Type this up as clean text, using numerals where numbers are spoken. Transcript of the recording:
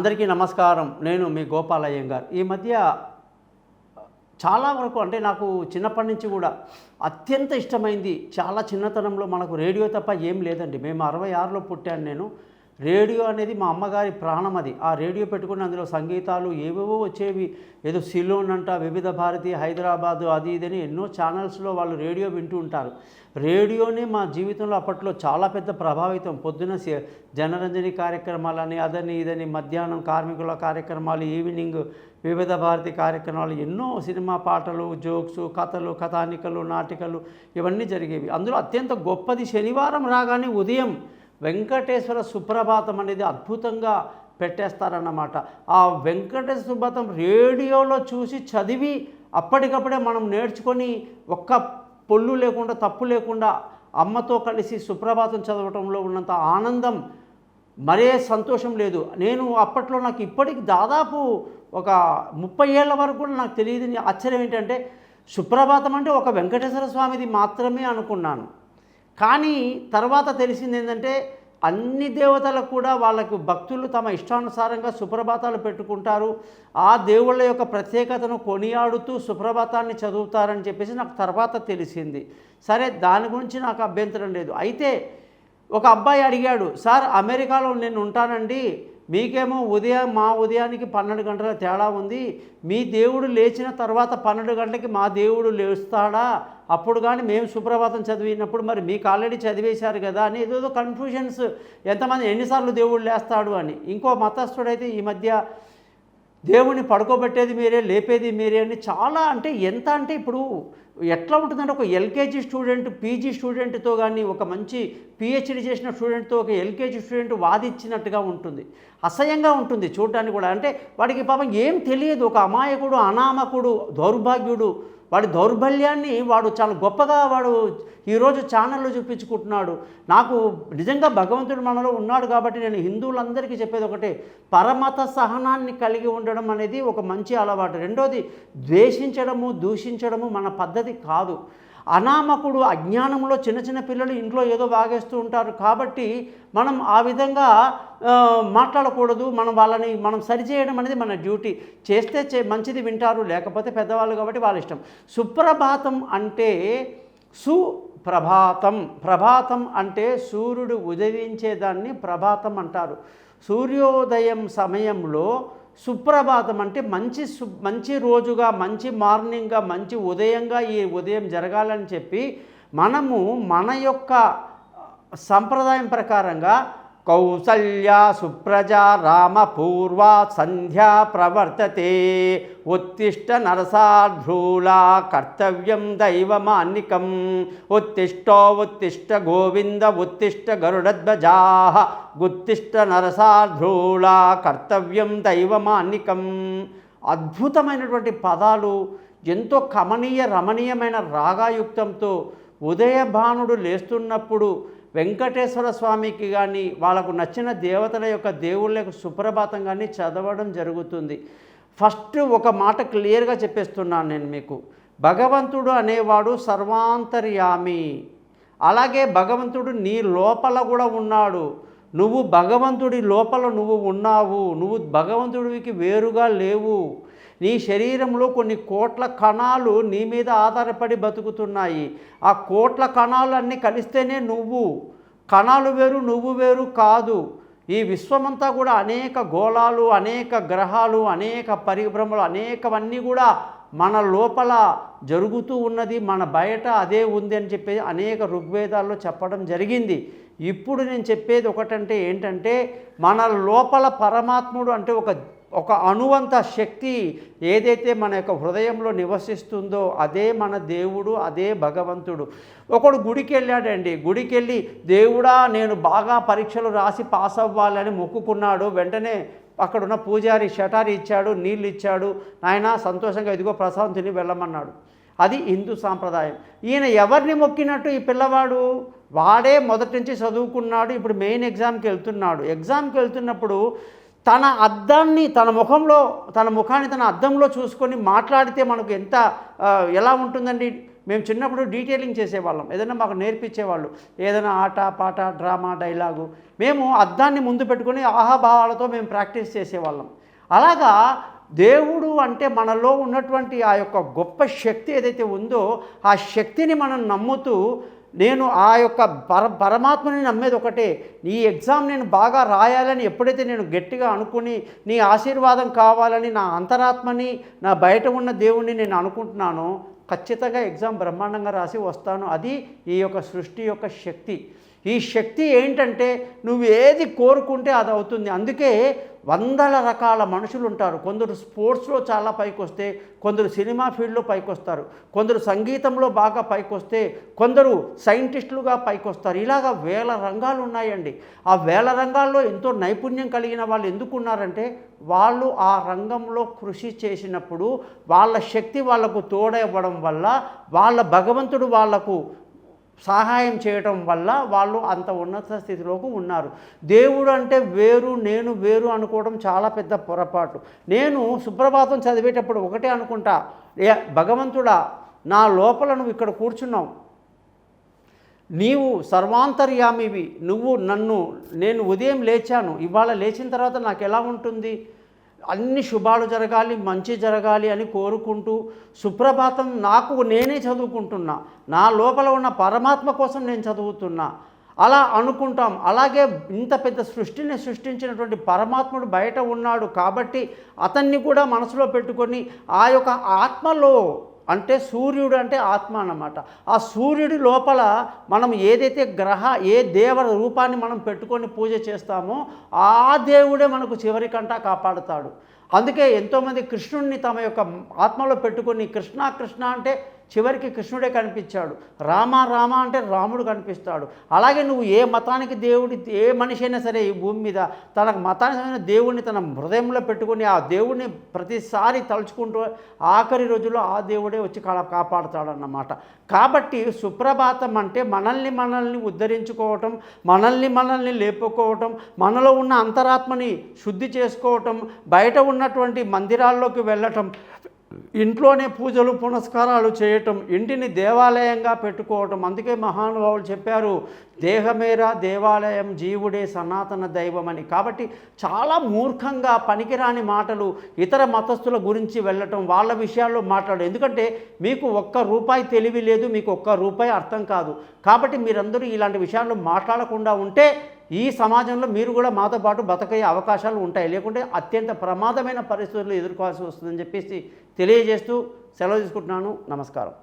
అందరికీ నమస్కారం. నేను మీ గోపాల్ అయ్యంగార్. ఈ మధ్య చాలా వరకు అంటే నాకు చిన్నప్పటి నుంచి కూడా అత్యంత ఇష్టమైంది, చాలా చిన్నతనంలో మనకు రేడియో తప్ప ఏం లేదండి. మేము 66లో పుట్టాను నేను. రేడియో అనేది మా అమ్మగారి ప్రాణం. అది ఆ రేడియో పెట్టుకుని అందులో సంగీతాలు ఏవేవో వచ్చేవి. ఏదో సిలోన్ అంట, వివిధ భారతి, హైదరాబాదు, అది ఇదని ఎన్నో ఛానల్స్లో వాళ్ళు రేడియో వింటూ ఉంటారు. రేడియోనే మా జీవితంలో అప్పట్లో చాలా పెద్ద ప్రభావితం. పొద్దున జనరంజని కార్యక్రమాలని, అదని ఇదని, మధ్యాహ్నం కార్మికుల కార్యక్రమాలు, ఈవినింగ్ వివిధ భారతి కార్యక్రమాలు, ఎన్నో సినిమా పాటలు, జోక్స్, కథలు, కథానికలు, నాటికలు ఇవన్నీ జరిగేవి. అందులో అత్యంత గొప్పది శనివారం రాగానే ఉదయం వెంకటేశ్వర సుప్రభాతం అనేది అద్భుతంగా పెట్టేస్తారన్నమాట. ఆ వెంకటేశ్వర సుప్రభాతం రేడియోలో చూసి చదివి అప్పటికప్పుడే మనం నేర్చుకొని ఒక్క పొల్లు లేకుండా తప్పు లేకుండా అమ్మతో కలిసి సుప్రభాతం చదవటంలో ఉన్నంత ఆనందం మరే సంతోషం లేదు. నేను అప్పట్లో నాకు ఇప్పటికి దాదాపు ఒక 30 ఏళ్ల వరకు కూడా నాకు తెలియదు. ఆశ్చర్యం ఏంటంటే సుప్రభాతం అంటే ఒక వెంకటేశ్వర స్వామిది మాత్రమే అనుకున్నాను. కానీ తర్వాత తెలిసింది ఏంటంటే అన్ని దేవతలకు కూడా వాళ్ళకు భక్తులు తమ ఇష్టానుసారంగా సుప్రభాతాలు పెట్టుకుంటారు. ఆ దేవుళ్ళ యొక్క ప్రత్యేకతను కొనియాడుతూ సుప్రభాతాన్ని చదువుతారని చెప్పేసి నాకు తర్వాత తెలిసింది. సరే, దాని గురించి నాకు అభ్యంతరం లేదు. అయితే ఒక అబ్బాయి అడిగాడు, సార్ అమెరికాలో నేను ఉంటానండి, మీకేమో మా ఉదయానికి 12 గంటల తేడా ఉంది, మీ దేవుడు లేచిన తర్వాత 12 గంటలకి మా దేవుడు లేస్తాడా, అప్పుడు కానీ మేము సుప్రభాతం చదివినప్పుడు మరి మీకు ఆల్రెడీ చదివేశారు కదా అని ఏదో కన్ఫ్యూజన్స్, ఎంతమంది ఎన్నిసార్లు దేవుడు లేస్తాడు అని. ఇంకో మతస్థుడైతే ఈ మధ్య దేవుని పడుకోబెట్టేది మీరే, లేపేది మీరే అని చాలా, అంటే ఎంత అంటే ఇప్పుడు ఎట్లా ఉంటుందంటే ఒక ఎల్కేజీ స్టూడెంట్ పీజీ స్టూడెంట్తో కానీ ఒక మంచి పిహెచ్డి చేసిన స్టూడెంట్తో ఒక ఎల్కేజీ స్టూడెంట్ వాదించినట్టుగా ఉంటుంది. అసహ్యంగా ఉంటుంది చూడటానికి కూడా. అంటే వాడికి పాపం ఏం తెలియదు, ఒక అమాయకుడు, అనామకుడు, దౌర్భాగ్యుడు. వాడి దౌర్బల్యాన్ని వాడు చాలా గొప్పగా వాడు ఈరోజు ఛానల్లో చూపించుకుంటున్నాడు. నాకు నిజంగా భగవంతుడు మనలో ఉన్నాడు కాబట్టి నేను హిందువులందరికీ చెప్పేది ఒకటే, పరమత సహనాన్ని కలిగి ఉండడం అనేది ఒక మంచి అలవాటు. రెండోది, ద్వేషించడము, దూషించడము మన పద్ధతి కాదు. అనామకుడు, అజ్ఞానంలో చిన్న పిల్లలు ఇంట్లో ఏదో వాగేస్తూ ఉంటారు కాబట్టి మనం ఆ విధంగా మాట్లాడకూడదు. మనం సరిచేయడం అనేది మన డ్యూటీ. చేస్తే మంచిది వింటారు, లేకపోతే పెద్దవాళ్ళు కాబట్టి వాళ్ళ ఇష్టం. సుప్రభాతం అంటే సుప్రభాతం. ప్రభాతం అంటే సూర్యుడు ఉదయించేదాన్ని ప్రభాతం అంటారు. సూర్యోదయం సమయంలో సుప్రభాతం అంటే మంచి రోజుగా, మంచి మార్నింగ్గా, మంచి ఉదయంగా ఈ ఉదయం జరగాలని చెప్పి మనము మన యొక్క సంప్రదాయం ప్రకారంగా కౌసల్యా సుప్రజా రామ పూర్వా సంధ్యా ప్రవర్తతే ఉత్తిష్ట నరసార్ధూలా కర్తవ్యం దైవమాన్నికం ఉత్తిష్ట గోవింద ఉత్తిష్ట గరుడధ్వజా గుత్తిష్ట నరసార్ధూలా కర్తవ్యం దైవమాన్నికం. అద్భుతమైనటువంటి పదాలు, ఎంతో రమణీయమైన రాగాయుక్తంతో ఉదయభానుడు లేస్తున్నప్పుడు వెంకటేశ్వర స్వామికి కానీ వాళ్ళకు నచ్చిన దేవతల యొక్క దేవుళ్ళ యొక్క సుప్రభాతం కానీ చదవడం జరుగుతుంది. ఫస్ట్ ఒక మాట క్లియర్గా చెప్పేస్తున్నాను నేను మీకు. భగవంతుడు అనేవాడు సర్వాంతర్యామి. అలాగే భగవంతుడు నీ లోపల కూడా ఉన్నాడు. నువ్వు భగవంతుడి లోపల నువ్వు ఉన్నావు. నువ్వు భగవంతుడికి వేరుగా లేవు. నీ శరీరంలో కొన్ని కోట్ల కణాలు నీ మీద ఆధారపడి బతుకుతున్నాయి. ఆ కోట్ల కణాలు అన్నీ కలిస్తేనే నువ్వు. కణాలు వేరు, నువ్వు వేరు కాదు. ఈ విశ్వమంతా కూడా అనేక గోళాలు, అనేక గ్రహాలు, అనేక పరిభ్రమలు, అనేకవన్నీ కూడా మన లోపల జరుగుతూ ఉన్నది, మన బయట అదే ఉంది అని చెప్పి అనేక ఋగ్వేదాల్లో చెప్పడం జరిగింది. ఇప్పుడు నేను చెప్పేది ఒకటంటే ఏంటంటే, మన లోపల పరమాత్ముడు అంటే ఒక అణువంత శక్తి ఏదైతే మన యొక్క హృదయంలో నివసిస్తుందో అదే మన దేవుడు, అదే భగవంతుడు. ఒకడు గుడికి వెళ్ళాడండి. గుడికి వెళ్ళి, దేవుడా నేను బాగా పరీక్షలు రాసి పాస్ అవ్వాలని మొక్కుకున్నాడు. వెంటనే అక్కడున్న పూజారి షటారి ఇచ్చాడు, నీళ్ళు ఇచ్చాడు, నాయనా సంతోషంగా ఇదిగో ప్రసాదం తిని వెళ్ళమన్నాడు. అది హిందూ సాంప్రదాయం. ఈయన ఎవరిని మొక్కినట్టు ఈ పిల్లవాడు? వాడే మొదటి నుంచి చదువుకున్నాడు, ఇప్పుడు మెయిన్ ఎగ్జామ్కి వెళ్తున్నాడు. ఎగ్జామ్కి వెళ్తున్నప్పుడు తన ముఖాన్ని తన అద్దంలో చూసుకొని మాట్లాడితే మనకు ఎలా ఉంటుందండి? మేము చిన్నప్పుడు డీటెయిలింగ్ చేసేవాళ్ళం, ఏదైనా మాకు నేర్పించేవాళ్ళు, ఏదైనా ఆట పాట డ్రామా డైలాగు మేము అద్దాన్ని ముందు పెట్టుకొని ఆహాభావాలతో మేము ప్రాక్టీస్ చేసేవాళ్ళం. అలాగా దేవుడు అంటే మనలో ఉన్నటువంటి ఆ యొక్క గొప్ప శక్తి ఏదైతే ఉందో ఆ శక్తిని మనం నమ్ముతూ నేను ఆ యొక్క పరమాత్మని నమ్మేది ఒకటే. ఈ ఎగ్జామ్ నేను బాగా రాయాలని ఎప్పుడైతే నేను గట్టిగా అనుకుని నీ ఆశీర్వాదం కావాలని నా అంతరాత్మని నా బయట ఉన్న దేవుణ్ణి నేను అనుకుంటున్నానో ఖచ్చితంగా ఎగ్జామ్ బ్రహ్మాండంగా రాసి వస్తాను. అది ఈ యొక్క సృష్టి యొక్క శక్తి. ఈ శక్తి ఏంటంటే నువ్వు ఏది కోరుకుంటే అది అవుతుంది. అందుకే వందల రకాల మనుషులు ఉంటారు. కొందరు స్పోర్ట్స్లో చాలా పైకి వస్తే, కొందరు సినిమా ఫీల్డ్లో పైకి వస్తారు, కొందరు సంగీతంలో బాగా పైకి వస్తే, కొందరు సైంటిస్టులుగా పైకి వస్తారు. ఇలాగా వేల రంగాలు ఉన్నాయండి. ఆ వేల రంగాల్లో ఎంతో నైపుణ్యం కలిగిన వాళ్ళు ఎందుకున్నారంటే వాళ్ళు ఆ రంగంలో కృషి చేసినప్పుడు వాళ్ళ శక్తి వాళ్లకు తోడవ్వడం వల్ల, వాళ్ళ భగవంతుడు వాళ్లకు సహాయం చేయటం వల్ల వాళ్ళు అంత ఉన్నత స్థితిలోకి ఉన్నారు. దేవుడు అంటే వేరు, నేను వేరు అనుకోవడం చాలా పెద్ద పొరపాటు. నేను సుప్రభాతం చదివేటప్పుడు ఒకటే అనుకుంటా, భగవంతుడా నా లోపల నువ్వు ఇక్కడ కూర్చున్నావు, నీవు సర్వాంతర్యామివి, నేను ఉదయం లేచాను, ఇవాళ లేచిన తర్వాత నాకు ఎలా ఉంటుంది, అన్ని శుభాలు జరగాలి, మంచి జరగాలి అని కోరుకుంటూ సుప్రభాతం నాకు నేనే చదువుకుంటున్నా, నా లోపల ఉన్న పరమాత్మ కోసం నేను చదువుతున్నా అలా అనుకుంటాం. అలాగే ఇంత పెద్ద సృష్టిని సృష్టించినటువంటి పరమాత్ముడు బయట ఉన్నాడు కాబట్టి అతన్ని కూడా మనసులో పెట్టుకొని ఆ యొక్క ఆత్మలో, అంటే సూర్యుడు అంటే ఆత్మ అన్నమాట, ఆ సూర్యుడి లోపల మనం ఏదైతే ఏ దేవ రూపాన్ని మనం పెట్టుకొని పూజ చేస్తామో ఆ దేవుడే మనకు చివరికంటా కాపాడుతాడు. అందుకే ఎంతోమంది కృష్ణుడిని తమ యొక్క ఆత్మలో పెట్టుకొని కృష్ణ కృష్ణ అంటే చివరికి కృష్ణుడే కనిపించాడు, రామ రామ అంటే రాముడు కనిపిస్తాడు. అలాగే నువ్వు ఏ మతానికి ఏ మనిషి అయినా సరే ఈ భూమి మీద తనకు మతానికి దేవుడిని తన హృదయంలో పెట్టుకుని ఆ దేవుడిని ప్రతిసారి తలుచుకుంటూ ఆఖరి రోజుల్లో ఆ దేవుడే వచ్చి కాపాడుతాడన్నమాట. కాబట్టి సుప్రభాతం అంటే మనల్ని ఉద్ధరించుకోవటం, మనల్ని లేపుకోవటం, మనలో ఉన్న అంతరాత్మని శుద్ధి చేసుకోవటం, బయట ఉన్నటువంటి మందిరాల్లోకి వెళ్ళటం, ఇంట్లోనే పూజలు పునస్కారాలు చేయటం, ఇంటిని దేవాలయంగా పెట్టుకోవటం. అందుకే మహానుభావులు చెప్పారు, దేహమేరా దేవాలయం, జీవుడే సనాతన దైవం అని. కాబట్టి చాలా మూర్ఖంగా పనికిరాని మాటలు ఇతర మతస్థుల గురించి వెళ్ళటం, వాళ్ళ విషయాల్లో మాట్లాడడం. ఎందుకంటే మీకు ఒక్క రూపాయి తెలివి లేదు, మీకు ఒక్క రూపాయి అర్థం కాదు. కాబట్టి మీరందరూ ఇలాంటి విషయాల్లో మాట్లాడకుండా ఉంటే ఈ సమాజంలో మీరు కూడా మాతో పాటు బతకయ్యే అవకాశాలు ఉంటాయి. లేకుంటే అత్యంత ప్రమాదమైన పరిస్థితులు ఎదుర్కోవాల్సి వస్తుందని చెప్పేసి తెలియజేస్తూ సెలవు తీసుకుంటున్నాను. నమస్కారం.